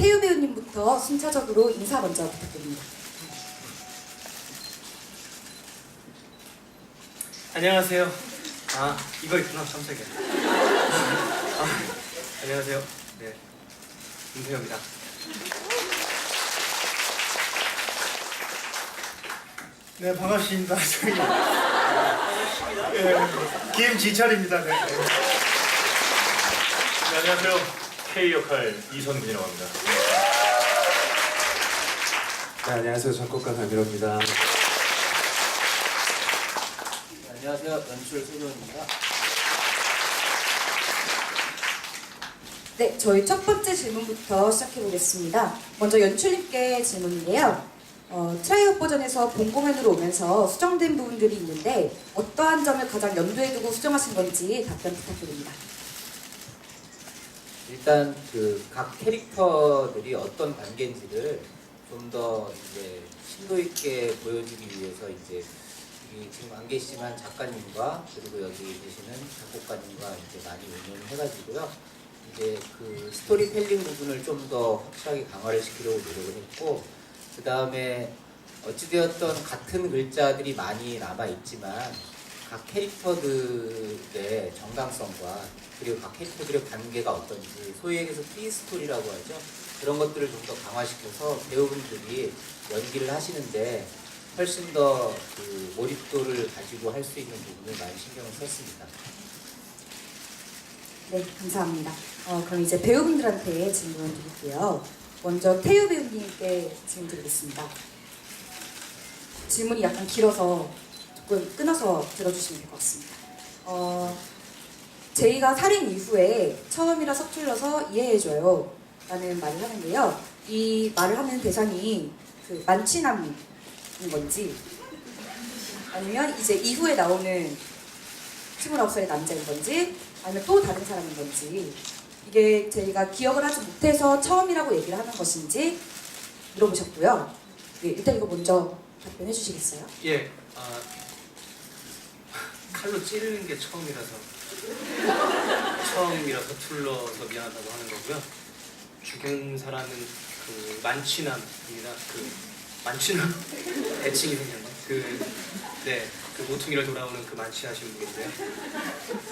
태유 배우님부터 순차적으로 인사 먼저 부탁드립니다. 안녕하세요. 이거 있구나. 깜짝이야. 안녕하세요. 네, 임태호입니다. 네, 반갑습니다. 저희 김지철입니다. 네. 네, 안녕하세요. K 역할 이선균이라고 합니다. 네, 안녕하세요. 작곡가 강민호입니다. 안녕하세요. 연출 소정입니다. 네, 저희 첫 번째 질문부터 시작해 보겠습니다. 먼저 연출님께 질문인데요. 트라이업 버전에서 본 공연으로 오면서 수정된 부분들이 있는데 어떠한 점을 가장 염두에 두고 수정하신 건지 답변 부탁드립니다. 일단 그 각 캐릭터들이 어떤 관계인지를 좀 더 이제 심도 있게 보여주기 위해서 이제 이 지금 안 계시지만 작가님과 그리고 여기 계시는 작곡가님과 이제 많이 운영을 해가지고요. 이제 그 스토리텔링 부분을 좀 더 확실하게 강화를 시키려고 노력을 했고, 그 다음에 어찌되었던 같은 글자들이 많이 남아 있지만 각 캐릭터들의 정당성과 그리고 각 캐릭터들의 관계가 어떤지, 소위 얘기해서 T스토리라고 하죠. 그런 것들을 좀 더 강화시켜서 배우분들이 연기를 하시는데 훨씬 더 그 몰입도를 가지고 할 수 있는 부분을 많이 신경을 썼습니다. 네, 감사합니다. 그럼 이제 배우분들한테 질문 드릴게요. 먼저 태유 배우님께 질문 드리겠습니다. 질문이 약간 길어서 조금 끊어서 들어주시면 될 것 같습니다. 제이가 살인 이후에 처음이라 서툴러서 이해해줘요 라는 말을 하는데요. 이 말을 하는 대상이 그 만취남인 건지 아니면 이제 이후에 나오는 29살의 남자인 건지 아니면 또 다른 사람인 건지, 이게 제가 기억을 하지 못해서 처음이라고 얘기를 하는 것인지 물어보셨고요. 네, 일단 이거 먼저 답변해 주시겠어요? 예, 칼로 찌르는 게 처음이라서 서툴러서 미안하다고 하는 거고요. 죽인 사람은 그 만취남입니다. 그 만취남 애칭이 생겼네. 그 모퉁이를 돌아오는 그 만취하신 분인데,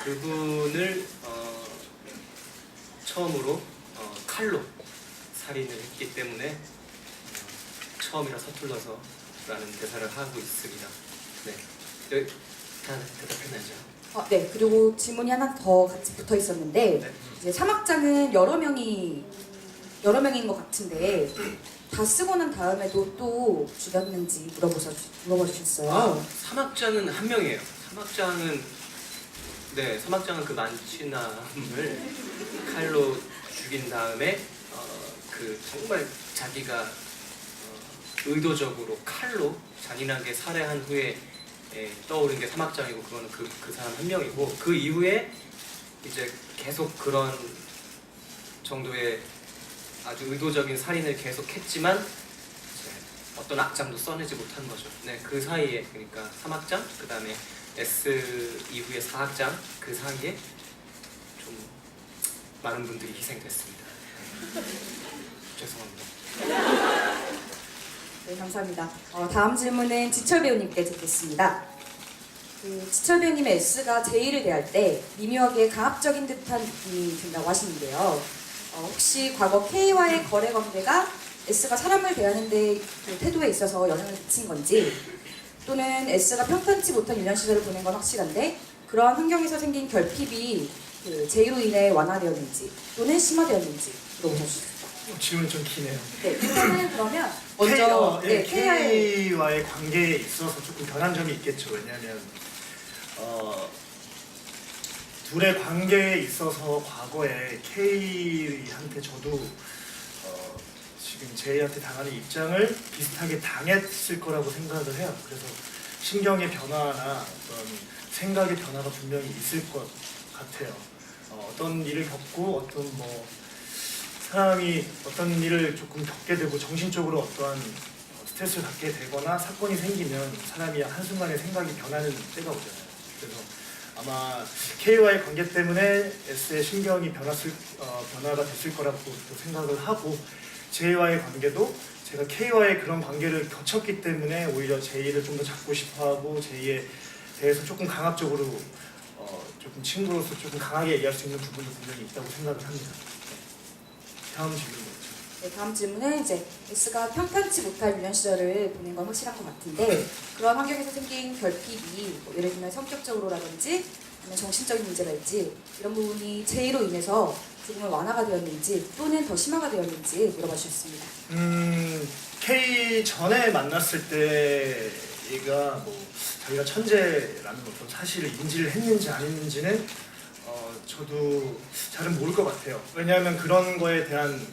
그분을 처음으로 칼로 살인을 했기 때문에 처음이라 서툴러서라는 대사를 하고 있습니다. 네, 여기 다 대답했나요? 네, 그리고 질문이 하나 더 같이 붙어 있었는데, 네. 이제 사막장은 여러 명인 것 같은데 다 쓰고 난 다음에도 또 죽였는지 물어보셨어요. 사막장은 한 명이에요. 사막장은 그 만취남을 칼로 죽인 다음에 그 정말 자기가 의도적으로 칼로 잔인하게 살해한 후에 떠오른 게 사막장이고, 그거는 그 사람 한 명이고, 그 이후에 이제 계속 그런 정도의 아주 의도적인 살인을 계속했지만 이제 어떤 악장도 써내지 못한 거죠. 네, 그 사이에, 그러니까 3악장, 그 다음에 S 이후에 4악장, 그 사이에 좀 많은 분들이 희생됐습니다. 죄송합니다. 네, 감사합니다. 다음 질문은 지철 배우님께 듣겠습니다. 지철 배우님의 S가 제이를 대할 때 미묘하게 강압적인 듯한 느낌이 든다고 하시는데요. 혹시 과거 K와의 거래 관계가 S가 사람을 대하는 데 그 태도에 있어서 영향을 미친 건지, 또는 S가 평탄치 못한 유년 시절을 보낸 건 확실한데 그러한 환경에서 생긴 결핍이 그 제이로 인해 완화되었는지 또는 심화되었는지 물어보셨습니다. 질문이 좀 기네요. 네, 일단은 그러면 먼저 K와의 관계에 있어서 조금 변한 점이 있겠죠. 왜냐하면 둘의 관계에 있어서 과거에 K한테 저도 지금 제이한테 당하는 입장을 비슷하게 당했을 거라고 생각을 해요. 그래서 신경의 변화나 어떤 생각의 변화가 분명히 있을 것 같아요. 어떤 일을 겪고 어떤 사람이 어떤 일을 조금 겪게 되고 정신적으로 어떠한 스트레스를 받게 되거나 사건이 생기면 사람이 한순간에 생각이 변하는 때가 오잖아요. 그래서 아마 K와의 관계 때문에 S의 신경이 변화가 됐을 거라고 또 생각을 하고, J와의 관계도 제가 K와의 그런 관계를 거쳤기 때문에 오히려 J를 좀 더 잡고 싶어하고 J에 대해서 조금 강압적으로 조금 친구로서 조금 강하게 얘기할 수 있는 부분도 분명히 있다고 생각을 합니다. 네. 다음 질문 뭐죠? 네, 다음 질문은 이제 S가 평탄치 못할 유년 시절을 보낸 건 확실한 것 같은데 그런 환경에서 생긴 결핍이 뭐 예를 들면 성격적으로라든지 아니면 정신적인 문제랄지 이런 부분이 J로 인해서 조금은 완화가 되었는지 또는 더 심화가 되었는지 물어봐 주셨습니다. K 전에 만났을 때 얘가 뭐 자기가 천재라는 어떤 사실을 인지를 했는지 안 했는지는 저도 잘은 모를 것 같아요. 왜냐하면 그런 거에 대한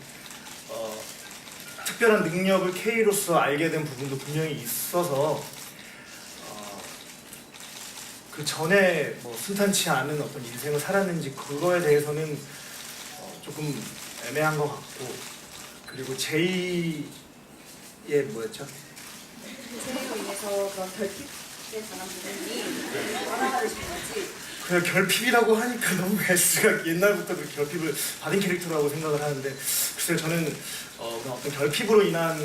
특별한 능력을 K로서 알게 된 부분도 분명히 있어서 그 전에 뭐 순탄치 않은 어떤 인생을 살았는지 그거에 대해서는 조금 애매한 것 같고 그리고 J의 뭐였죠? J로 인해서 그런 결핍에 관한 부분이 완화가 되신 건지 그냥 결핍이라고 하니까 너무 S가 옛날부터 그 결핍을 받은 캐릭터라고 생각을 하는데 글쎄요 저는 어떤 결핍으로 인한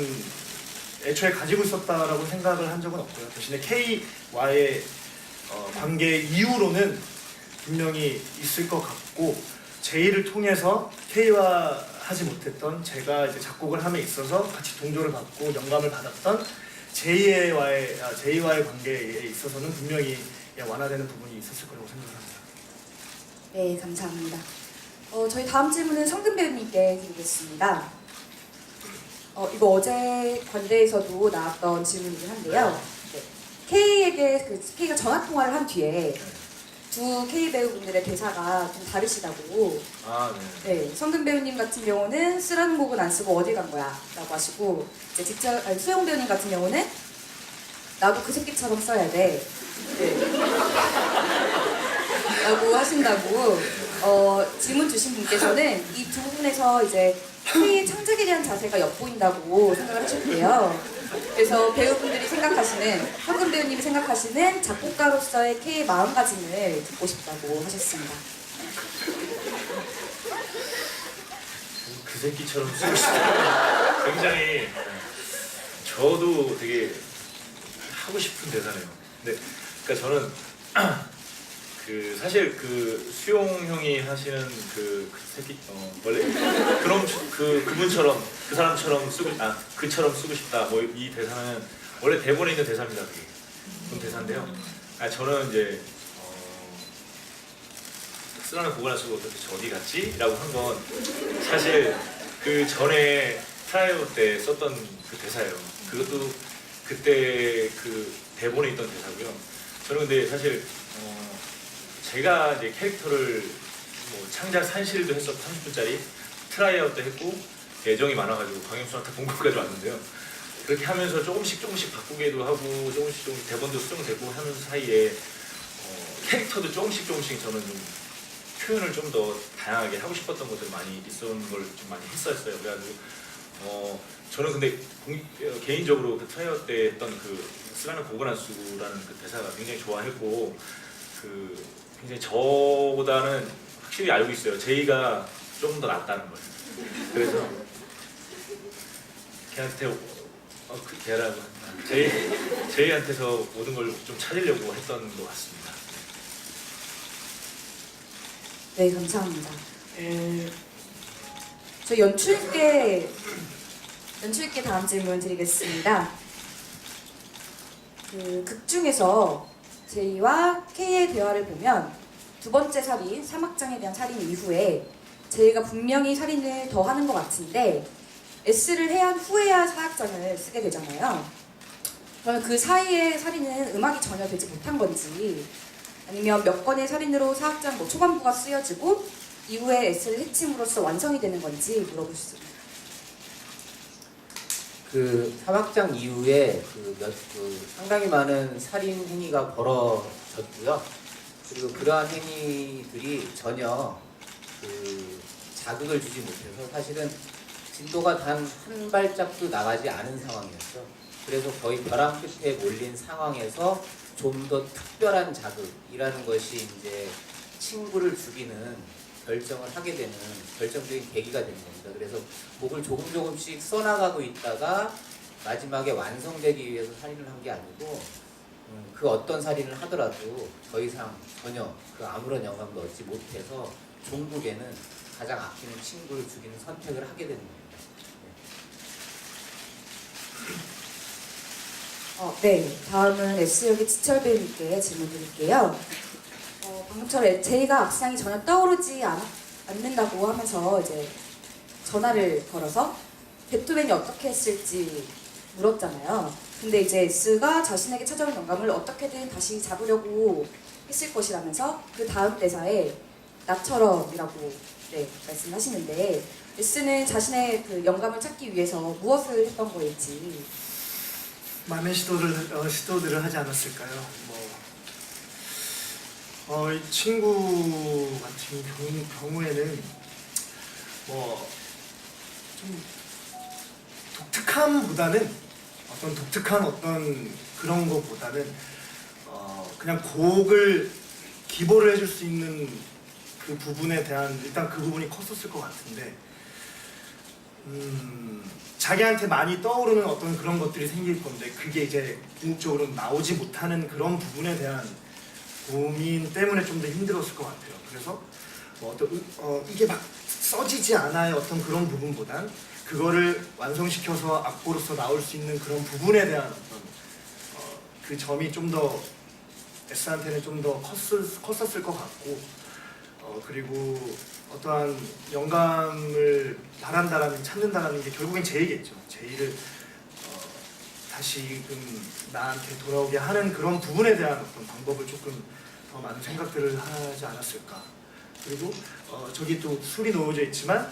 애초에 가지고 있었다라고 생각을 한 적은 없고요. 대신에 K와의 관계 이후로는 분명히 있을 것 같고 J를 통해서 K와 하지 못했던 제가 이제 작곡을 함에 있어서 같이 동조를 받고 영감을 받았던 J와의 관계에 있어서는 분명히 완화되는 부분이 있었을 거라고 생각합니다. 네, 감사합니다. 저희 다음 질문은 성근 배우님께 드리겠습니다. 이거 어제 관대에서도 나왔던 질문이긴 한데요. 네. K에게 K가 전화 통화를 한 뒤에 두 K 배우분들의 대사가 좀 다르시다고. 아, 네. 네, 성근 배우님 같은 경우는 쓰라는 곡은 안 쓰고 어디 간 거야? 라고 하시고 이제 수영 배우님 같은 경우는 나도 그 새끼처럼 써야 돼. 네. 라고 하신다고 질문 주신 분께서는 이 두 분에서 이제 K의 창작에 대한 자세가 엿보인다고 생각을 하셨대요. 그래서 배우분들이 생각하시는, 성근 배우님이 생각하시는 작곡가로서의 K의 마음가짐을 듣고 싶다고 하셨습니다. 그 새끼처럼 쓰고 싶다. 굉장히 저도 되게 하고 싶은 대사네요. 근데 그러니까 저는 그 사실 그 수용 형이 하시는 그 새끼 원래 그럼 그분처럼 그 사람처럼 그처럼 쓰고 싶다. 뭐 이 대사는 원래 대본에 있는 대사입니다. 그게 그런 대사인데요. 저는 이제 쓰라는 곡을 안 쓰고 도대체 어디 갔지? 라고 한 건 사실 그 전에 트라이오 때 썼던 그 대사예요. 그것도 그때 그 대본에 있던 대사고요. 저는 근데 사실 제가 이제 캐릭터를 뭐 창작 산실도 했었고 30분짜리 트라이아웃 때 했고 애정이 많아가지고 강영수한테 본국까지 왔는데요. 그렇게 하면서 조금씩 바꾸기도 하고 조금씩 대본도 수정되고 하면서 사이에 캐릭터도 조금씩 저는 좀 표현을 좀 더 다양하게 하고 싶었던 것들 많이 있었던 걸 좀 많이 했었어요. 그래가지고 저는 근데 개인적으로 그 트라이아웃 때 했던 그 쓰라는 곡을 안 쓰고라는 그 대사가 굉장히 좋아했고 굉장히 저보다는 확실히 알고 있어요. 제이가 좀 더 낫다는 걸. 그래서 걔한테 걔라고 제이한테서 모든 걸 좀 찾으려고 했던 것 같습니다. 네, 감사합니다. 저 연출께 다음 질문 드리겠습니다. 그 극 중에서 제이와 K의 대화를 보면 두 번째 살인, 3악장에 대한 살인 이후에 제이가 분명히 살인을 더 하는 것 같은데 S를 해한 후에야 4악장을 쓰게 되잖아요. 그러면 그 사이에 살인은 음악이 전혀 되지 못한 건지 아니면 몇 건의 살인으로 4악장 뭐 초반부가 쓰여지고 이후에 S를 해침으로써 완성이 되는 건지 물어볼 수 있습니다. 그 3악장 이후에 상당히 많은 살인 행위가 벌어졌고요. 그리고 그러한 행위들이 전혀 자극을 주지 못해서 사실은 진도가 단 한 발짝도 나가지 않은 상황이었죠. 그래서 거의 벼랑 끝에 몰린 상황에서 좀 더 특별한 자극이라는 것이 이제 친구를 죽이는 결정을 하게 되는 결정적인 계기가 되는 겁니다. 그래서 곡을 조금씩 써나가고 있다가 마지막에 완성되기 위해서 살인을 한 게 아니고 그 어떤 살인을 하더라도 더 이상 전혀 그 아무런 영감도 얻지 못해서 종국에는 가장 아끼는 친구를 죽이는 선택을 하게 되는 겁니다. 네, 다음은 S역의 지철 배우님께 질문 드릴게요. 방금처럼 제이가 악상이 전혀 떠오르지 않는다고 하면서 이제 전화를 걸어서 베토벤이 어떻게 했을지 물었잖아요. 근데 이제 S가 자신에게 찾아온 영감을 어떻게든 다시 잡으려고 했을 것이라면서 그 다음 대사에 나처럼이라고 말씀하시는데 S는 자신의 그 영감을 찾기 위해서 무엇을 했던 거일지. 많은 시도들을 하지 않았을까요? 이 친구 같은 경우에는 좀 독특함보다는 독특한 그런 것보다는 그냥 곡을 기보를 해줄 수 있는 그 부분에 대한 일단 그 부분이 컸었을 것 같은데 자기한테 많이 떠오르는 어떤 그런 것들이 생길 건데 그게 이제 궁극적으로 나오지 못하는 그런 부분에 대한 고민 때문에 좀 더 힘들었을 것 같아요. 그래서 이게 막 써지지 않아요. 어떤 그런 부분보단 그거를 완성시켜서 악보로서 나올 수 있는 그런 부분에 대한 어떤 그 점이 좀 더 S한테는 좀 더 컸었을 것 같고 그리고 어떠한 영감을 찾는다라는 게 결국엔 제이겠죠. 제이를 다시금 나한테 돌아오게 하는 그런 부분에 대한 어떤 방법을 조금 더 많은 생각들을 하지 않았을까. 그리고 저기 또 술이 놓여져 있지만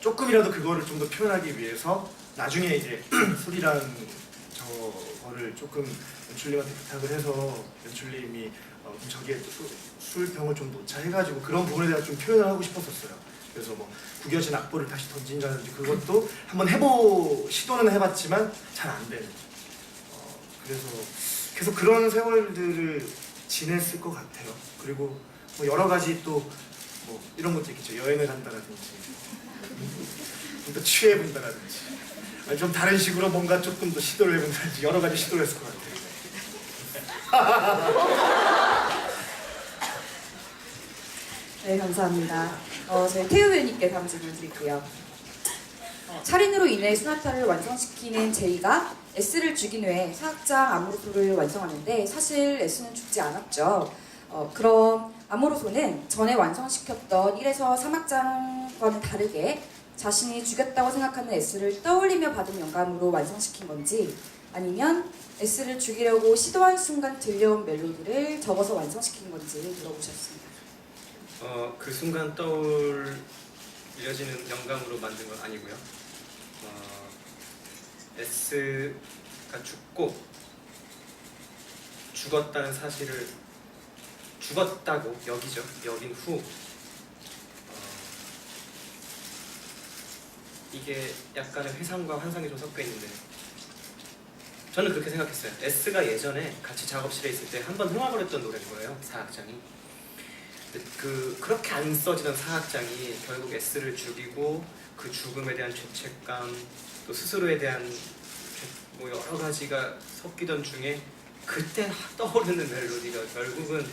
조금이라도 그거를 좀 더 표현하기 위해서 나중에 이제 술이라는 저거를 조금 연출님한테 부탁을 해서 연출님이 저기에 술병을 좀 놓자 해가지고 그런 부분에 대한 좀 표현을 하고 싶었었어요. 그래서 구겨진 악보를 다시 던진다든지 그것도 한번 시도는 해봤지만 잘 안 되는. 그래서 계속 그런 세월들을 지냈을 것 같아요. 그리고 여러 가지 또 이런 것도 있겠죠. 여행을 한다라든지 또 취해본다라든지 아니, 좀 다른 식으로 뭔가 조금 더 시도를 해본다든지 여러 가지 시도를 했을 것 같아요. 네, 감사합니다. 저희 태우 배우님께 다음 질문 드릴게요. 살인으로 인해 소나타를 완성시키는 제이가 S를 죽인 후에 사악장 아모르소를 완성하는데 사실 S는 죽지 않았죠. 그럼 아모르소는 전에 완성시켰던 1에서 3악장과는 다르게 자신이 죽였다고 생각하는 S를 떠올리며 받은 영감으로 완성시킨 건지 아니면 S를 죽이려고 시도한 순간 들려온 멜로디를 적어서 완성시킨 건지 물어보셨습니다. 그 순간 떠올려지는 영감으로 만든 건 아니고요. S가 죽었다는 사실을 죽었다고 여긴 후 이게 약간의 회상과 환상이 좀 섞여 있는데 저는 그렇게 생각했어요. S가 예전에 같이 작업실에 있을 때 한 번 흥얼거렸던 노래인 거예요. 사악장이. 그렇게 안 써지던 사악장이 결국 S를 죽이고 그 죽음에 대한 죄책감 또 스스로에 대한 여러 가지가 섞이던 중에 그때 떠오르는 멜로디가 결국은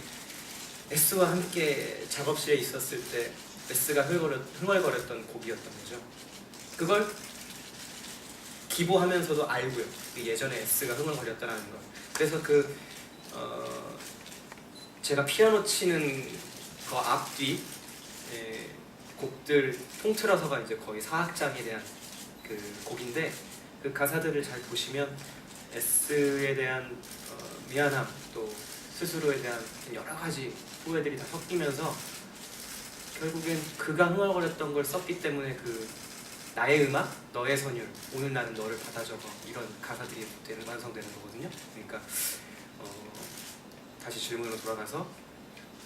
S와 함께 작업실에 있었을 때 S가 흥얼거렸던 곡이었던 거죠. 그걸 기보하면서도 알고요. 예전에 S가 흥얼거렸다는 걸. 그래서 제가 피아노 치는 그 앞뒤 곡들 통틀어서가 이제 거의 사악장에 대한 그 곡인데 그 가사들을 잘 보시면 S에 대한 미안함 또 스스로에 대한 여러 가지 후회들이 다 섞이면서 결국엔 그가 흥얼거렸던 걸 썼기 때문에 나의 음악, 너의 선율, 오늘 나는 너를 받아 적어 이런 가사들이 완성되는 거거든요. 그러니까 다시 질문으로 돌아가서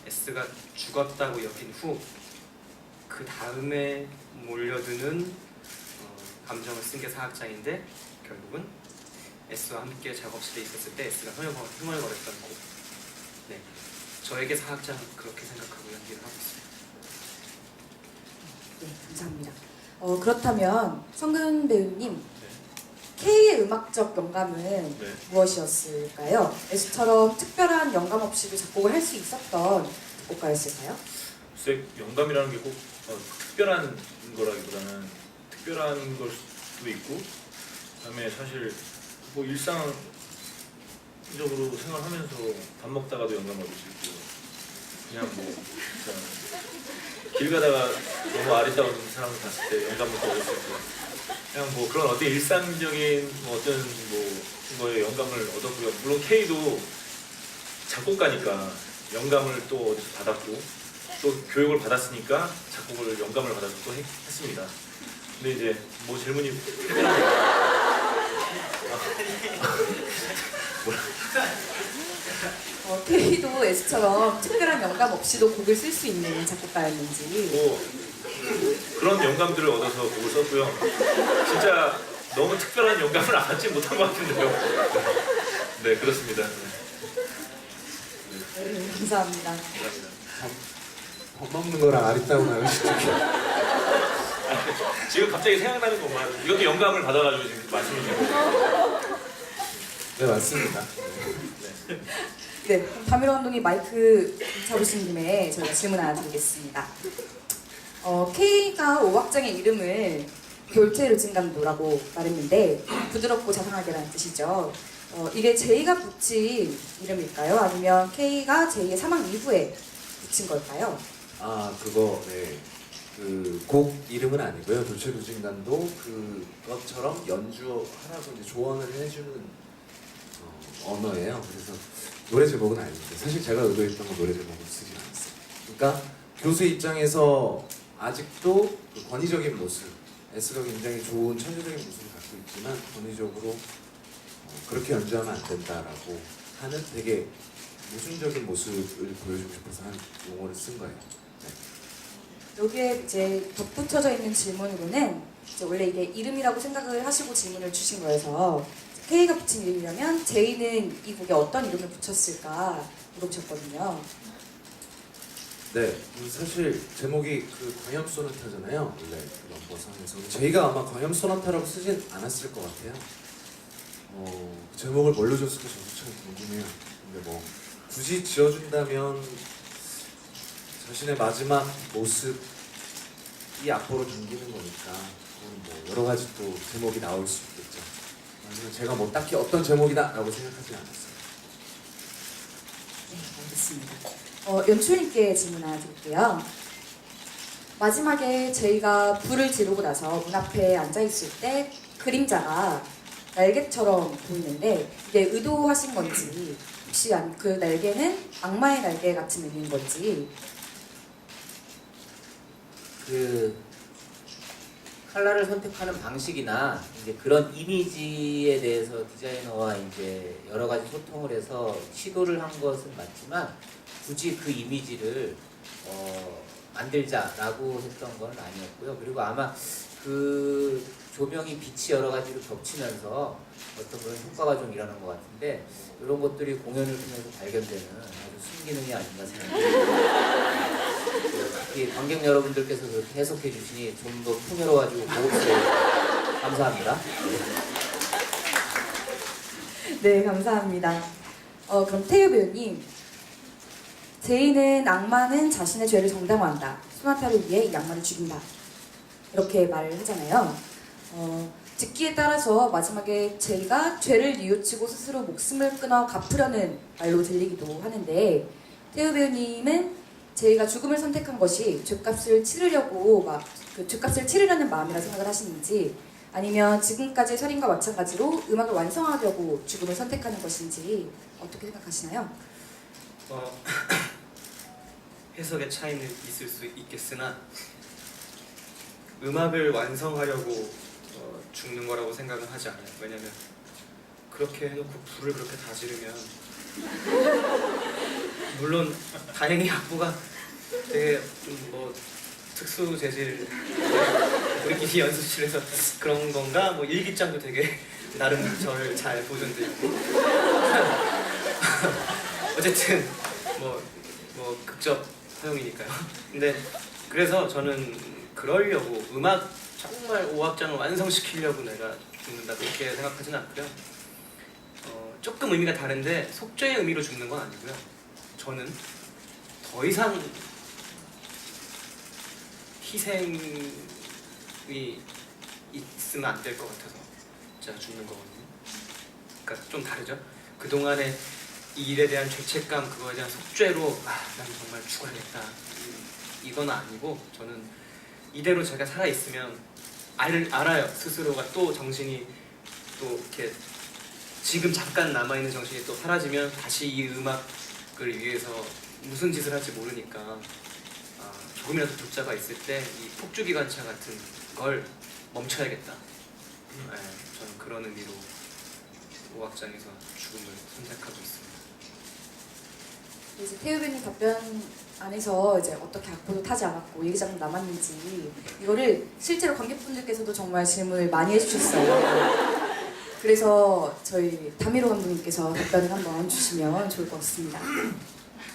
S가 죽었다고 여긴 후 그 다음에 몰려드는 감정을 쓴 게 사악장인데 결국은 S와 함께 작업실에 있었을 때 S가 흥얼거렸던 곡. 네, 저에게 사악장 그렇게 생각하고 연기를 하고 있습니다. 네, 감사합니다. 그렇다면 성근 배우님, K의 음악적 영감은 네. 무엇이었을까요? S처럼 특별한 영감 없이도 작곡을 할 수 있었던 작곡가였을까요? 글쎄 영감이라는 게 꼭 특별한 거라기보다는 특별한 걸 수도 있고, 그다음에 사실 뭐 일상적으로 생활하면서 밥 먹다가도 영감 얻을 수 있고, 그냥 뭐 진짜 길 가다가 너무 아리따운 사람을 봤을 때 영감을 얻을 수 있고, 그냥 뭐 그런 어떤 일상적인 뭐 어떤 뭐 거에 영감을 얻었고요. 물론 K도 작곡가니까 영감을 또 어디서 받았고, 또 교육을 받았으니까 작곡을 영감을 받아서 또 했습니다. 근데 이제 뭐 질문이 K도 S처럼 특별한 영감 없이도 곡을 쓸 수 있는 작곡가였는지. 뭐 그런 영감들을 얻어서 곡을 썼고요. 진짜 너무 특별한 영감을 받지 못한 것 같은데요. 네, 그렇습니다. 네, 감사합니다. 감사합니다. 밥 먹는 거랑 아리따운 아저씨 중에 지금 갑자기 생각나는 것만 이것도 영감을 받아가지고 지금 말씀을 드리고. 네 맞습니다. 네, 그럼 다미로 감독님 마이크 잡으신 김에 저희가 질문 하나 드리겠습니다. K가 오악장의 이름을 돌체 루진감도라고 말했는데 부드럽고 자상하게라는 뜻이죠. 이게 제이가 붙인 이름일까요? 아니면 K가 제이의 사망 이후에 붙인 걸까요? 아 그거 네. 그 곡 이름은 아니고요. 돌체 루진간도 그것처럼 연주하라고 이제 조언을 해주는 언어예요. 그래서 노래 제목은 아닙니다. 사실 제가 의도했던 건 노래 제목을 쓰지 않았어요. 그러니까 교수 입장에서 아직도 그 권위적인 모습, S가 굉장히 좋은 천재적인 모습을 갖고 있지만 권위적으로 그렇게 연주하면 안 된다라고 하는 되게 모순적인 모습을 보여주고 싶어서 한 용어를 쓴 거예요. 네. 여기에 이제 덧붙여져 있는 질문으로는 이제 원래 이게 이름이라고 생각을 하시고 질문을 주신 거여서 K가 붙인 이름이라면 제이는 이 곡에 어떤 이름을 붙였을까 물어보셨거든요. 네, 사실 제목이 그 광염 소나타잖아요. 원래 그 넘버상에서 제이가 아마 광염 소나타라고 쓰진 않았을 것 같아요. 제목을 뭘로 줬을까 저도 참 궁금해요. 근데 뭐 굳이 지어준다면 자신의 마지막 모습이 앞으로 당기는 거니까 그건 뭐 여러 가지 또 제목이 나올 수 있겠죠. 하지만 제가 뭐 딱히 어떤 제목이다라고 생각하지 않았어요. 네, 알겠습니다. 연출님께 질문 하나 드릴게요. 마지막에 제이가 불을 지르고 나서 문 앞에 앉아 있을 때 그림자가 날개처럼 보이는데 이게 의도하신 건지 혹시 그 날개는 악마의 날개 같은 의미인 건지. 그 컬러를 선택하는 방식이나 이제 그런 이미지에 대해서 디자이너와 이제 여러 가지 소통을 해서 시도를 한 것은 맞지만 굳이 그 이미지를 만들자라고 했던 건 아니었고요. 그리고 아마 그 조명이 빛이 여러 가지로 겹치면서 어떤 그런 효과가 좀 일어난 것 같은데 이런 것들이 공연을 통해서 발견되는 아주 순기능이 아닌가 생각합니다. 특히 관객 여러분들께서 그렇게 해석해 주시니 좀 더 풍요로워가지고 고급스러워요. 감사합니다. 네, 감사합니다. 그럼 태유 배우님, 제이는 악마는 자신의 죄를 정당화한다. 소나타를 위해 이 악마를 죽인다. 이렇게 말을 하잖아요. 듣기에 따라서 마지막에 제이가 죄를 뉘우치고 스스로 목숨을 끊어 갚으려는 말로 들리기도 하는데 태유 배우님은 제이가 죽음을 선택한 것이 죄값을 치르려고 그 죄값을 치르려는 마음이라 생각을 하시는지 아니면 지금까지의 살인과 마찬가지로 음악을 완성하려고 죽음을 선택하는 것인지 어떻게 생각하시나요? 해석의 차이는 있을 수 있겠으나 음악을 완성하려고 죽는 거라고 생각은 하지 않아요. 왜냐면 그렇게 해놓고 불을 그렇게 다 지르면 물론 다행히 악보가 되게 좀 뭐 특수 재질 우리끼리 연습실에서 그런 건가 뭐 일기장도 되게 나름 저를 잘 보존돼 있고 어쨌든 뭐 극적 사용이니까요. 근데 그래서 저는 그러려고 음악 정말 오악장을 완성시키려고 내가 죽는다 그렇게 생각하진 않고요. 조금 의미가 다른데 속죄의 의미로 죽는 건 아니고요. 저는 더 이상 희생이 있으면 안 될 것 같아서 제가 죽는 거거든요. 그러니까 좀 다르죠. 그동안의 이 일에 대한 죄책감, 그거에 대한 속죄로 난 정말 죽어야겠다 이건 아니고, 저는 이대로 제가 살아있으면 알아요. 스스로가 또 정신이 또 이렇게 지금 잠깐 남아있는 정신이 또 사라지면 다시 이 음악을 위해서 무슨 짓을 할지 모르니까 조금이라도 붙잡아 있을 때 이 폭주기관차 같은 걸 멈춰야겠다. 저는 그런 의미로 오악장에서 죽음을 선택하고 있습니다. 이제 태우 배우님 답변 안에서 이제 어떻게 악보도 타지 않았고 얘기장은 남았는지 이거를 실제로 관객분들께서도 정말 질문을 많이 해주셨어요. 그래서 저희 다미로 감독님께서 답변을 한번 주시면 좋을 것 같습니다.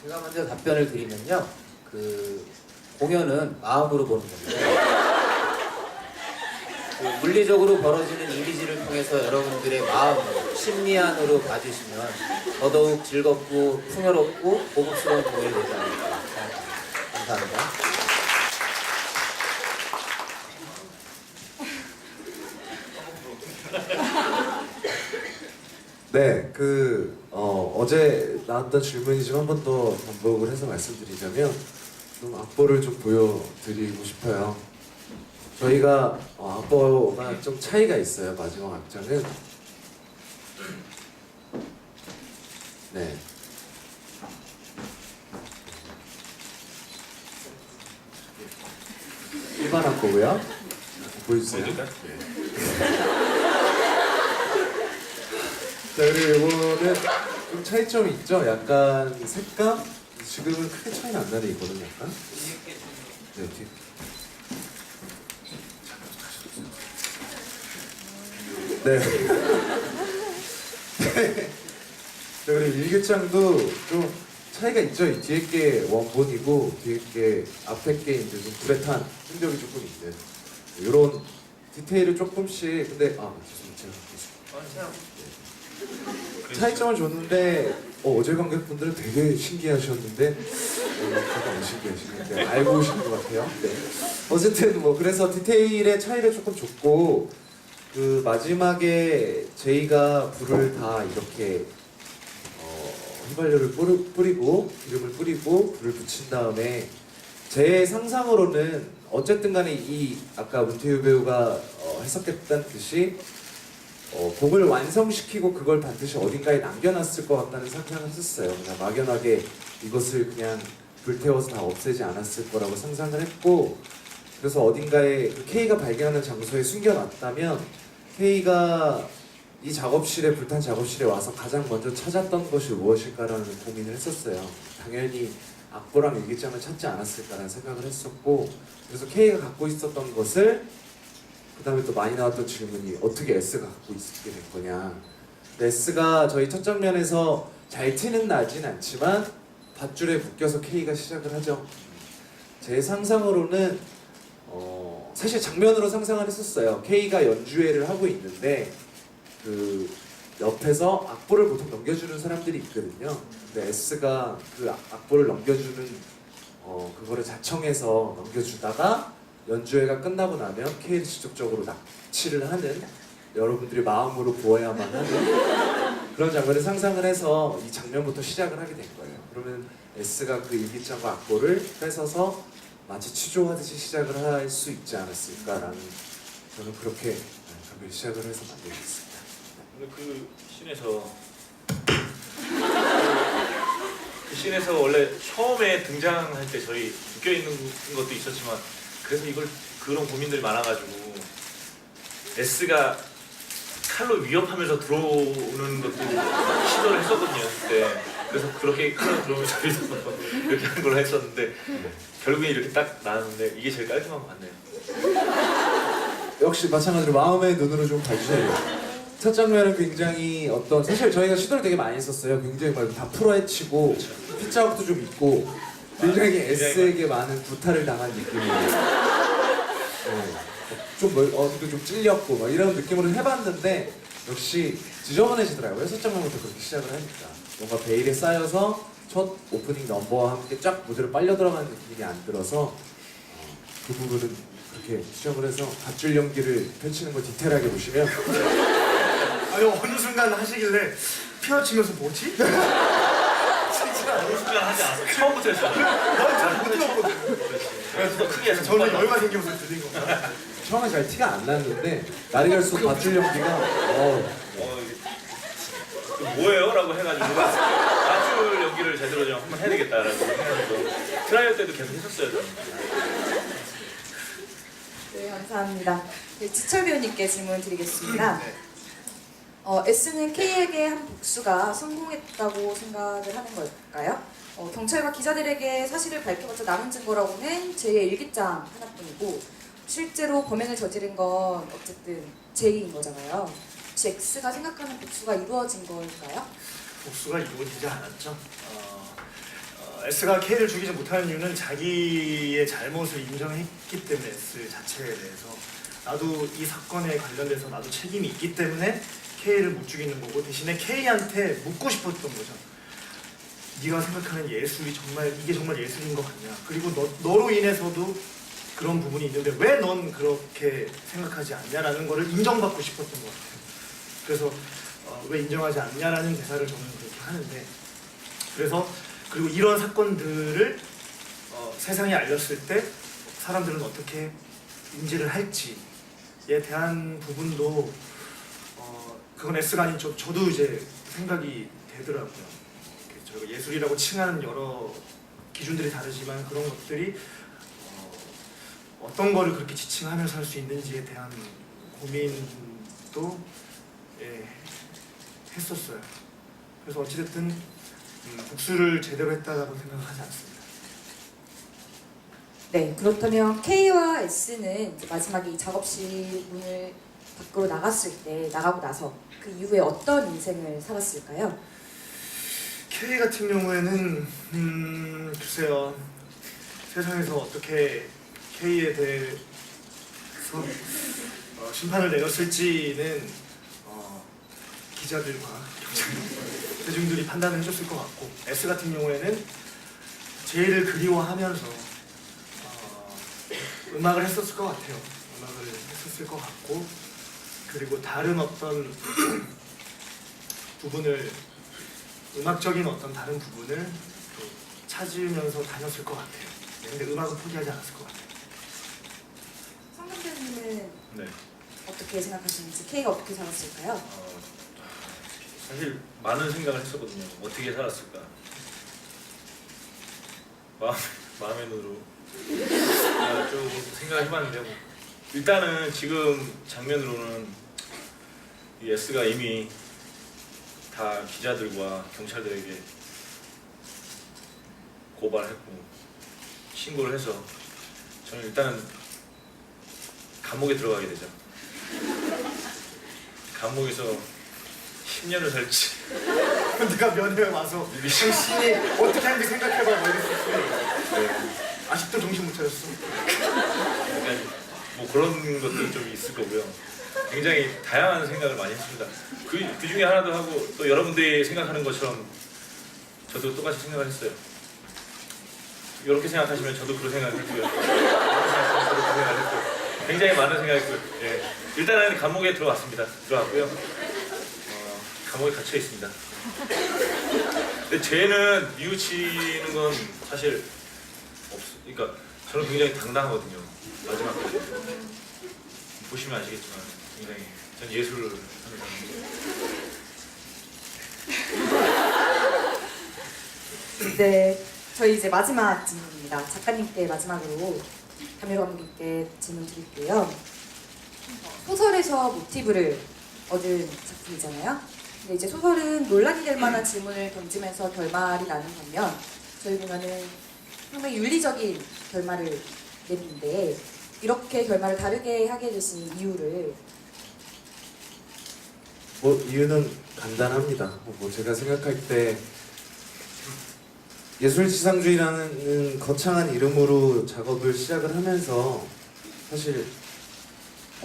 제가 먼저 답변을 드리면요. 그 공연은 마음으로 보는 겁니다. 그 물리적으로 벌어지는 이미지를 통해서 여러분들의 마음으로, 심리 안으로 봐주시면 더더욱 즐겁고 풍요롭고 고급스러운 공연이 되지 않을까 생각합니다. 감사합니다. 네, 어제 나왔던 질문이지만 한 번 더 반복을 해서 말씀드리자면 좀 악보를 좀 보여드리고 싶어요. 저희가 악보가 좀 차이가 있어요. 마지막 악장은 네. 일반 악보고요. 보여주세요. 보여줄까요? 자, 그리고 이거는 좀 차이점이 있죠? 약간 색감? 지금은 크게 차이는 안 나네, 이거는 약간. 네, 뒤에. 네. 자, 그리고 일기장도 좀 차이가 있죠? 이 뒤에 게 원본이고, 뒤에 게, 앞에 게 이제 좀 불에 탄 흔적이 조금 있는. 이런 디테일을 조금씩, 근데, 죄송해요. 제가 차이점을 줬는데 어제 관객분들은 되게 신기하셨는데 저도 안 신기하시는데 알고 오신 것 같아요. 네. 어쨌든 뭐 그래서 디테일의 차이를 조금 줬고 그 마지막에 제이가 불을 다 이렇게 휘발유를 뿌리고 기름을 뿌리고 불을 붙인 다음에 제 상상으로는 어쨌든 간에 이 아까 문태유 배우가 해석했던 듯이 곡을 완성시키고 그걸 반드시 어딘가에 남겨놨을 것 같다는 상상을 했었어요. 그냥 막연하게 이것을 그냥 불태워서 다 없애지 않았을 거라고 상상을 했고, 그래서 어딘가에 그 K가 발견하는 장소에 숨겨놨다면 K가 이 작업실에, 불탄 작업실에 와서 가장 먼저 찾았던 것이 무엇일까라는 고민을 했었어요. 당연히 악보랑 일기장을 찾지 않았을까라는 생각을 했었고, 그래서 K가 갖고 있었던 것을 그 다음에 또 많이 나왔던 질문이 어떻게 S가 갖고 있게 된 거냐. S가 저희 첫 장면에서 잘 티는 나진 않지만 밧줄에 묶여서 K가 시작을 하죠. 제 상상으로는 사실 장면으로 상상을 했었어요. K가 연주회를 하고 있는데 그 옆에서 악보를 보통 넘겨주는 사람들이 있거든요. 근데 S가 그 악보를 넘겨주는 그거를 자청해서 넘겨주다가 연주회가 끝나고 나면 K를 직접적으로 납치를 하는, 여러분들이 마음으로 보아야만 하는 그런 장면을 상상을 해서 이 장면부터 시작을 하게 된 거예요. 그러면 S가 그 일기장과 악보를 뺏어서 마치 취조하듯이 시작을 할 수 있지 않았을까라는, 저는 그렇게 시작을 해서 만들었습니다. 근데 그 씬에서 원래 처음에 등장할 때 저희 묶여 있는 것도 있었지만, 그래서 그런 고민들이 많아가지고 S가 칼로 위협하면서 들어오는 것도 시도를 했었거든요 그때. 그래서 그렇게 칼로 들어오면서 이렇게 하는 걸로 했었는데 결국에 이렇게 딱 나왔는데 이게 제일 깔끔한 것 같네요. 역시 마찬가지로 마음의 눈으로 좀 봐주셔야 돼요. 첫 장면은 굉장히 사실 저희가 시도를 되게 많이 했었어요. 굉장히 막 다 풀어헤치고 핏자국도 좀 있고 굉장히 S에게 많은 구타를 당한 느낌이에요. 좀 찔렸고 막 이런 느낌으로 해봤는데 역시 지저분해지더라고요. 첫 장면부터 그렇게 시작을 하니까 뭔가 베일에 쌓여서 첫 오프닝 넘버와 함께 쫙 무대로 빨려 들어가는 느낌이 안 들어서 그 부분은 그렇게 시작을 해서 밧줄 연기를 펼치는 걸 디테일하게 보시면 아니 어느 순간 하시길래 피어치면서 뭐지? 진짜 어느 순간 하지 않았어. 처음부터 했어. 난잘 못들었거든. 그래서 크게 해서 저는 여유가 생겨서 들린 건가? 처음에 잘 티가 안 났는데 날이 갈수록 밧줄 연기가 이거 뭐예요? 라고 해가지고 밧줄 연기를 제대로 좀 한번 해야 되겠다라고 생각해서 트라이얼 때도 계속 했었어요. 저는. 네, 감사합니다. 네, 지철 배우님께 질문 드리겠습니다. 네. S는 K에게 한 복수가 성공했다고 생각을 하는 걸까요? 경찰과 기자들에게 사실을 밝혀봤자 남은 증거라고는 J의 일기장 하나뿐이고 실제로 범행을 저지른 건 어쨌든 J인 거잖아요. 혹시 X가 생각하는 복수가 이루어진 걸까요? 복수가 이루어지지 않았죠. S가 K를 죽이지 못하는 이유는 자기의 잘못을 인정했기 때문에 S 자체에 대해서 나도 이 사건에 관련돼서 나도 책임이 있기 때문에 K를 못 죽이는 거고 대신에 K한테 묻고 싶었던 거죠. 네가 생각하는 예술이 정말 이게 정말 예술인 것 같냐? 그리고 너로 인해서도 그런 부분이 있는데 왜 넌 그렇게 생각하지 않냐라는 거를 인정받고 싶었던 것 같아요. 그래서 왜 인정하지 않냐라는 대사를 저는 그렇게 하는데 그래서 그리고 이런 사건들을 세상에 알렸을 때 사람들은 어떻게 인지를 할지에 대한 부분도 그건 S가 아닌 저도 이제 생각이 되더라고요. 저희가 예술이라고 칭하는 여러 기준들이 다르지만 그런 것들이 어떤 거를 그렇게 지칭하면서 할 수 있는지에 대한 고민도 했었어요. 그래서 어찌됐든 복수를 제대로 했다고 생각하지 않습니다. 네, 그렇다면 K와 S는 이제 마지막에 이 작업실 문을 밖으로 나가고 나서 그 이후에 어떤 인생을 살았을까요? K 같은 경우에는 글쎄요 세상에서 어떻게 K에 대해서 심판을 내렸을지는 기자들과 경찰 대중들이 판단을 해줬을 것 같고 S 같은 경우에는 제이를 그리워하면서 음악을 했었을 것 같아요. 음악을 했었을 것 같고 그리고 다른 어떤 부분을 음악적인 어떤 다른 부분을 또 찾으면서 다녔을 것 같아요. 근데 음악은 포기하지 않았을 것 같아요. 성경대님은 네. 어떻게 생각하시는지 K가 어떻게 살았을까요? 사실 많은 생각을 했었거든요. 어떻게 살았을까? 마음의 눈으로 좀 생각을 해봤는데 뭐. 일단은 지금 장면으로는 이 S가 이미 다 기자들과 경찰들에게 고발했고 신고를 해서 저는 일단은 감옥에 들어가게 되죠. 감옥에서 10년을 살지. 내가 면회 와서 당신이 어떻게 하는지 생각해봐 뭐 이랬었어요. 네. 아직도 정신 못 차렸어. 약간 뭐 그런 것도 좀 있을 거고요. 굉장히 다양한 생각을 많이 했습니다. 그 중에 하나도 하고 또 여러분들이 생각하는 것처럼 저도 똑같이 생각을 했어요. 이렇게 생각하시면 저도 그런 생각을 했고요. 이렇게 생각하시면 저도 그런 생각을 했고 굉장히 많은 생각이 있고요. 예. 일단은 감옥에 들어갔고요. 감옥에 갇혀 있습니다. 근데 죄는 뉘우치는 건 사실 그러니까 저는 굉장히 당당하거든요. 마지막까지 보시면 아시겠지만 굉장히 전 예술을 하는 사람입니다. 네, 저희 이제 마지막 질문입니다. 작가님께 마지막으로 담임 감독님께 질문 드릴게요. 소설에서 모티브를 얻은 작품이잖아요. 근데 이제 소설은 논란이 될 만한 질문을 던지면서 결말이 나는 반면 저희 보면은 상당히 윤리적인 결말을 내리는데 이렇게 결말을 다르게 하게 되신 이유를 뭐 이유는 간단합니다. 뭐 제가 생각할 때 예술지상주의라는 거창한 이름으로 작업을 시작을 하면서 사실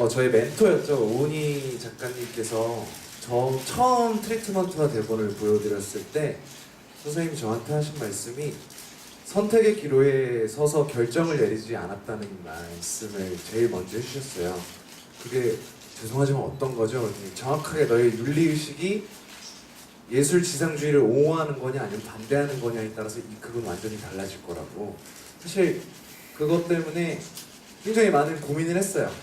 저의 멘토였죠. 오은희 작가님께서 저 처음 트리트먼트와 대본을 보여드렸을 때 선생님이 저한테 하신 말씀이 선택의 기로에 서서 결정을 내리지 않았다는 말씀을 제일 먼저 해주셨어요. 그게 죄송하지만 어떤 거죠? 그랬더니 정확하게 너의 윤리의식이 예술 지상주의를 옹호하는 거냐 아니면 반대하는 거냐에 따라서 이 극은 완전히 달라질 거라고. 사실 그것 때문에 굉장히 많은 고민을 했어요.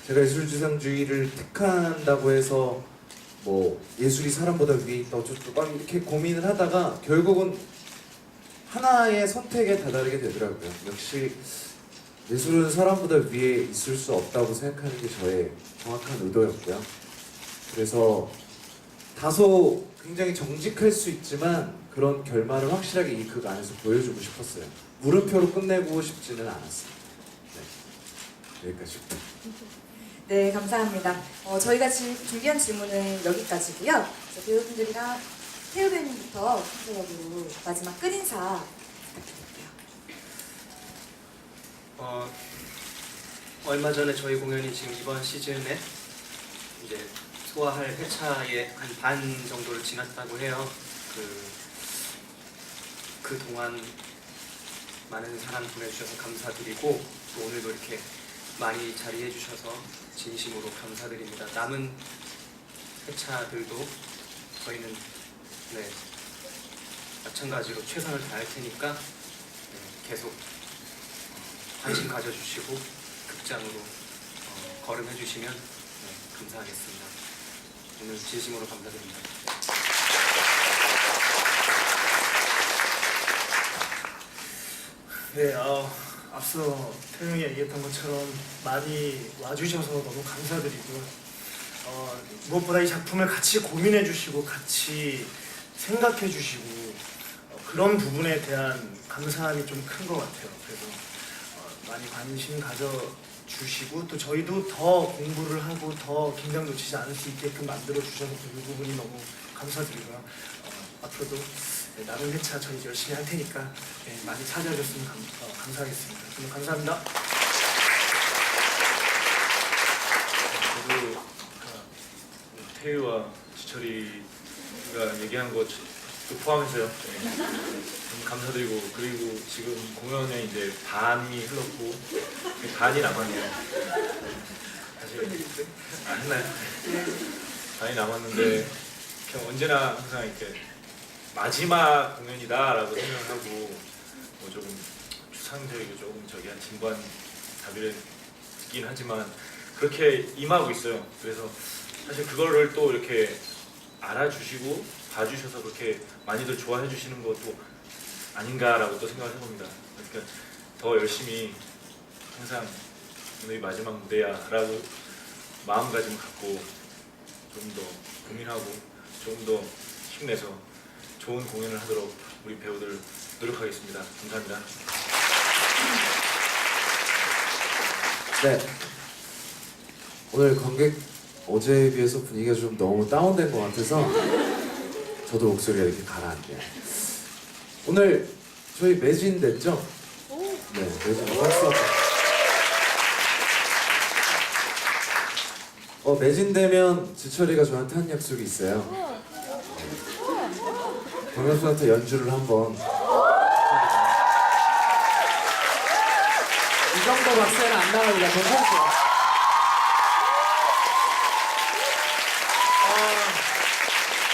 제가 예술 지상주의를 택한다고 해서 뭐 예술이 사람보다 위에 있다 어쩌고 막 이렇게 고민을 하다가 결국은 하나의 선택에 다다르게 되더라고요. 역시 예술은 사람보다 위에 있을 수 없다고 생각하는 게 저의 정확한 의도였고요. 그래서 다소 굉장히 정직할 수 있지만 그런 결말을 확실하게 이 극 안에서 보여주고 싶었어요. 물음표로 끝내고 싶지는 않았어요. 네, 여기까지. 네, 감사합니다. 저희가 준비한 질문은 여기까지고요. 그래서 배우분들이랑 태우 배우님부터 컨셉으로 마지막 끝인사 부탁드릴게요. 얼마 전에 저희 공연이 지금 이번 시즌에 이제 소화할 회차의 한 반 정도를 지났다고 해요. 그 동안 많은 사랑 보내주셔서 감사드리고 또 오늘도 이렇게 많이 자리해 주셔서 진심으로 감사드립니다. 남은 회차들도 저희는 마찬가지로 최선을 다할 테니까 계속 관심 가져주시고 극장으로 걸음해 주시면 감사하겠습니다. 오늘 진심으로 감사드립니다. 네, 앞서 태용이 얘기했던 것처럼 많이 와주셔서 너무 감사드리고요. 무엇보다 이 작품을 같이 고민해 주시고 같이 생각해 주시고 그런 부분에 대한 감사함이 좀 큰 것 같아요. 그래서 많이 관심 가져주시고 또 저희도 더 공부를 하고 더 긴장 놓치지 않을 수 있게끔 만들어 주셔서 그 부분이 너무 감사드리고요. 앞으로도 남은 회차 저희 열심히 할 테니까 많이 찾아주셨으면 감사하겠습니다. 정말 감사합니다. 저도 태유와 지철이가 얘기한 것도 포함해서요. 너무 감사드리고 그리고 지금 공연에 이제 반이 흘렀고 반이 남았네요. 사실 했나요? 반이 남았는데 그냥 언제나 항상 이렇게 마지막 공연이다라고 생각을 하고 뭐 조금 추상적이고 조금 한 진부한 답이긴 하지만 그렇게 임하고 있어요. 그래서 사실 그거를 또 이렇게 알아주시고 봐주셔서 그렇게 많이들 좋아해 주시는 것도 아닌가라고 또 생각을 해봅니다. 그러니까 더 열심히 항상 오늘이 마지막 무대야 라고 마음가짐 갖고 좀 더 고민하고 좀 더 힘내서 좋은 공연을 하도록 우리 배우들 노력하겠습니다. 감사합니다. 네. 오늘 관객 어제에 비해서 분위기가 좀 너무 다운된 것 같아서 저도 목소리가 이렇게 가라앉네요. 오늘 저희 매진됐죠? 네, 매진 박수 한번. 매진되면 지철이가 저한테 한 약속이 있어요. 박명수한테 연주를 한번. 이 정도 박수는 안 나갑니다. 괜찮죠?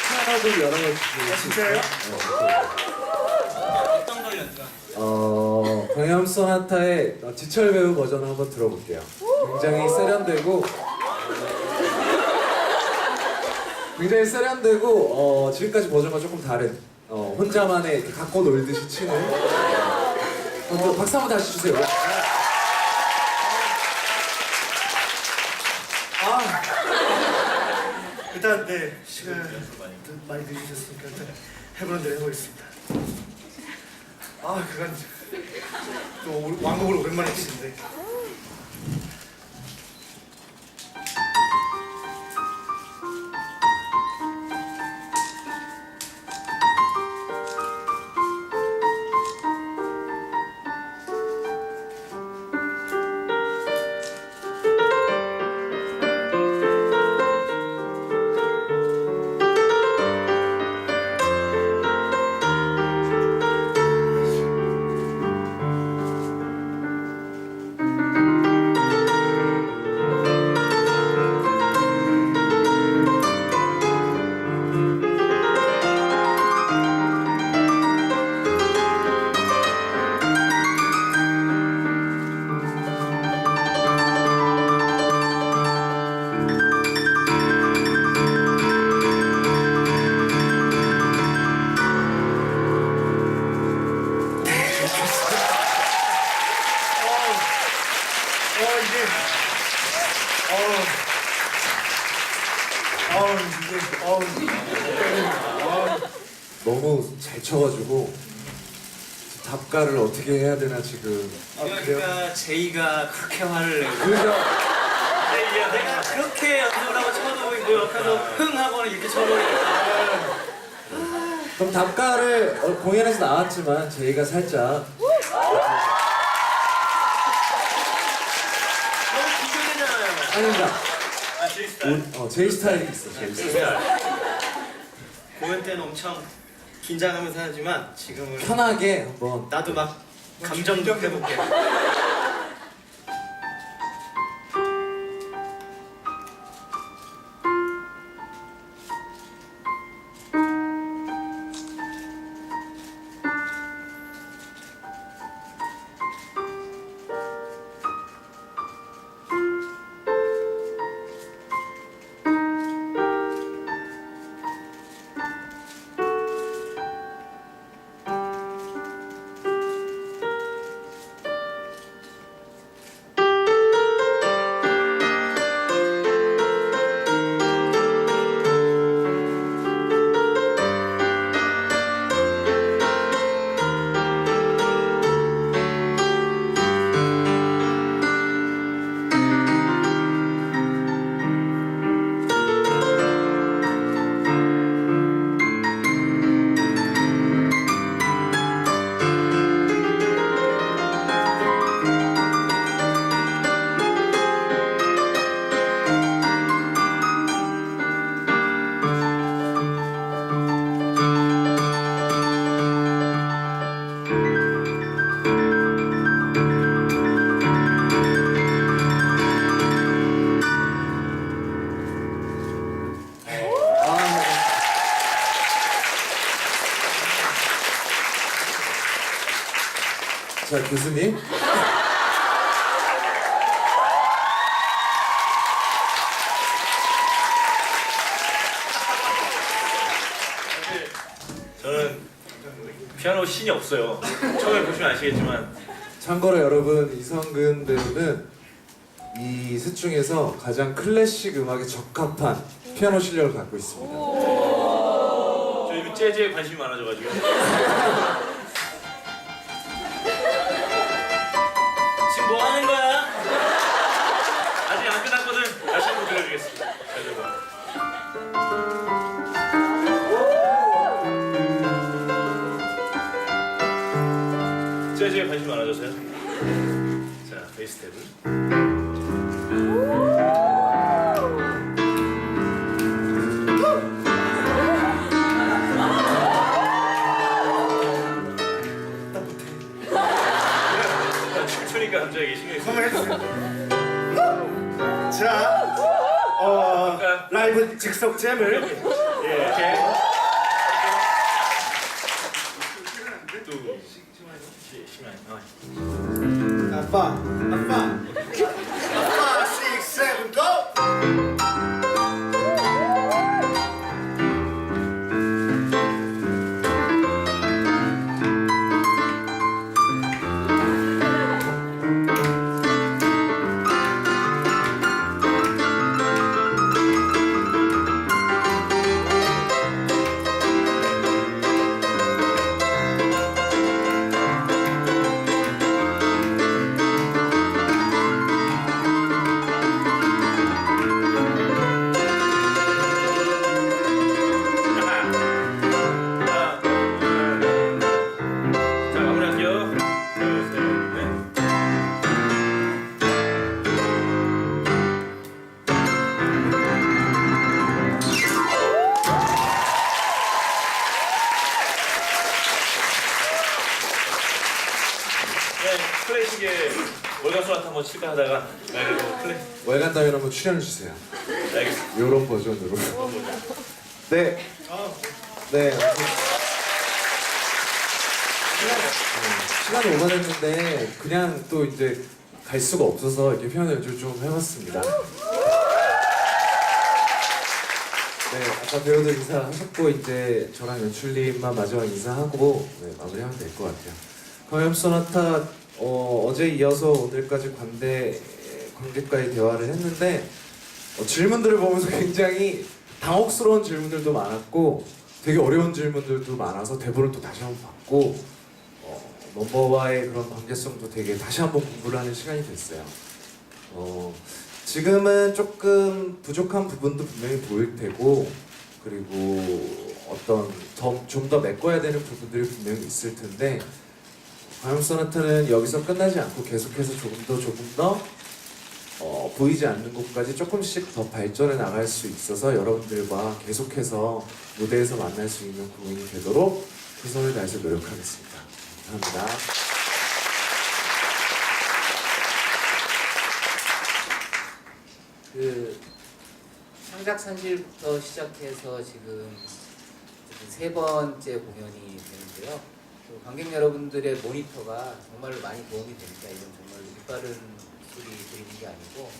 하나둘 열어주시고. 진짜요? 어떤 걸 연주하는 광염 소나타의 지철 배우 버전을 한번 들어볼게요. 굉장히 세련되고 지금까지 버전과 조금 다른 혼자만의 이렇게 갖고 놀듯이 치는 박수 한번 다시 주세요. 일단 시간 많이 늦으셨으니까 일단 해보는 대로 해보겠습니다. 그간 또 왕곡을 오랜만에 치는데. 너무 잘 쳐가지고 답가를 어떻게 해야 되나 지금. 그러니까 제이가 그렇게 화를 내고 그죠? 내가 그렇게 연습을 하고 쳐도 이거 옆에서 흥 하고는 이렇게 쳐버리니까 그럼 답가를 공연에서 나왔지만 저희가 살짝 너무 비교되잖아요. 아닙니다. 제이 스타일. 제이 스타일이 있어. 제이 스타일. 공연 때는 엄청 긴장하면서 하지만 지금은 편하게 한번. 나도 막 감정도 해볼게. 자, 교수님. 저는 피아노 신이 없어요. 처음에 보시면 아시겠지만 참고로 여러분, 이성근 배우는 이 셋 중에서 가장 클래식 음악에 적합한 피아노 실력을 갖고 있습니다. 저 요즘 재즈에 관심이 많아져가지고 지금 뭐 하는 거야? 아직 안 끝났거든. 다시 한번 들려주겠습니다. 잘 들어봐. 재즈에 관심이 많아져서요. 자, 베이스 탭을. 춤추니까 갑자기 신경이 쓰여. 자, 라이브 즉석 잼을 이렇게. 또 심한. 아빠 6, 7, go! 자, 마무리할게요. 둘, 셋, 넷. 클래식에 월간 소나타 한번 칠까 하다가 그래도 월간 따위로 한번 출연해 주세요. 알겠습니다. 요런 버전으로. 네. 네. 시간이 오버됐는데 그냥 또 이제 갈 수가 없어서 이렇게 피아노 연주를 좀 해봤습니다. 네, 아까 배우들 인사하셨고 이제 저랑 연출님만 마지막 인사하고 네, 마무리하면 될 것 같아요. 화염 소나타 어제 이어서 오늘까지 관객과의 대화를 했는데 질문들을 보면서 굉장히 당혹스러운 질문들도 많았고 되게 어려운 질문들도 많아서 대본을 또 다시 한번 봤고 넘버와의 그런 관계성도 되게 다시 한번 공부를 하는 시간이 됐어요. 지금은 조금 부족한 부분도 분명히 보일 테고 그리고 어떤 좀 더 메꿔야 되는 부분들이 분명히 있을 텐데 광염 소나타는 여기서 끝나지 않고 계속해서 조금 더 보이지 않는 곳까지 조금씩 더 발전해 나갈 수 있어서 여러분들과 계속해서 무대에서 만날 수 있는 공연이 되도록 최선을 다해서 노력하겠습니다. 감사합니다. 그 창작 산실부터 시작해서 지금 세 번째 공연이 되는데요. 그 관객 여러분들의 모니터가 정말로 많이 도움이 됩니다. 이건 정말로 이빠른 소리 드리는 게 아니고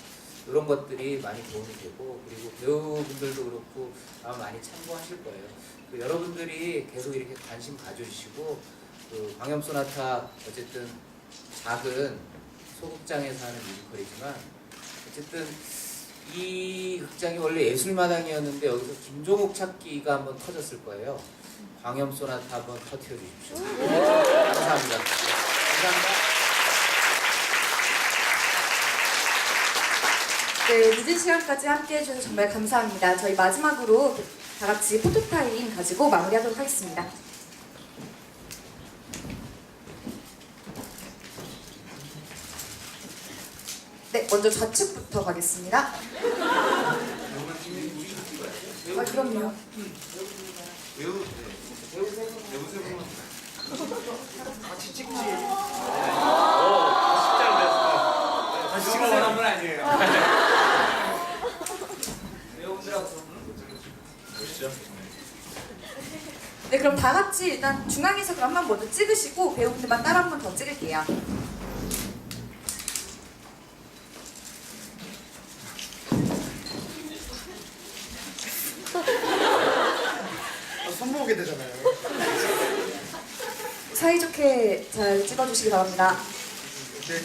이런 것들이 많이 도움이 되고 그리고 배우분들도 그렇고 아마 많이 참고하실 거예요. 그 여러분들이 계속 이렇게 관심 가져주시고 그 광염 소나타 어쨌든 작은 소극장에서 하는 뮤지컬이지만 어쨌든 이 극장이 원래 예술마당이었는데 여기서 김종욱 찾기가 한번 터졌을 거예요. 광염 소나타 한번 터뜨려 주십시오. 감사합니다. 감사합니다. 네, 늦은 시간까지 함께 해주셔서 정말 감사합니다. 저희 마지막으로 다 같이 포토타임 가지고 마무리하도록 하겠습니다. 네, 먼저 좌측부터 가겠습니다. 아, 그럼요. 네, 그럼 다 같이 일단 중앙에서 그럼 한번 먼저 찍으시고 배우분들만 따라 한 번 더 찍을게요. 손모으게 되잖아요. 사이좋게 잘 찍어주시기 바랍니다. 네.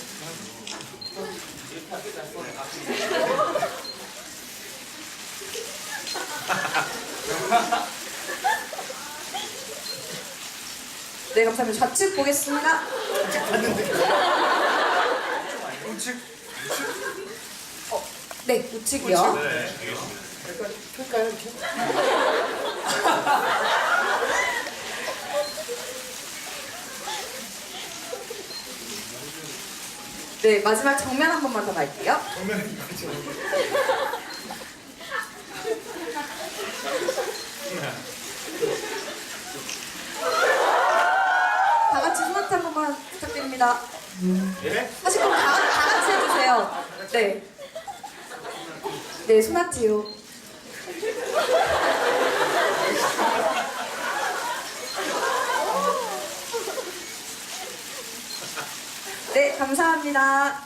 네, 감사합니다. 좌측 보겠습니다. 우측. 네, 우측이요. 약간 펼까요 이렇게? 네, 마지막 정면 한 번만 더 갈게요. 정면에 있죠. 다 같이 소나타 한 번만 부탁드립니다. 네? 사실 그럼 다 같이 해주세요. 네. 네, 소나티요. 네, 감사합니다.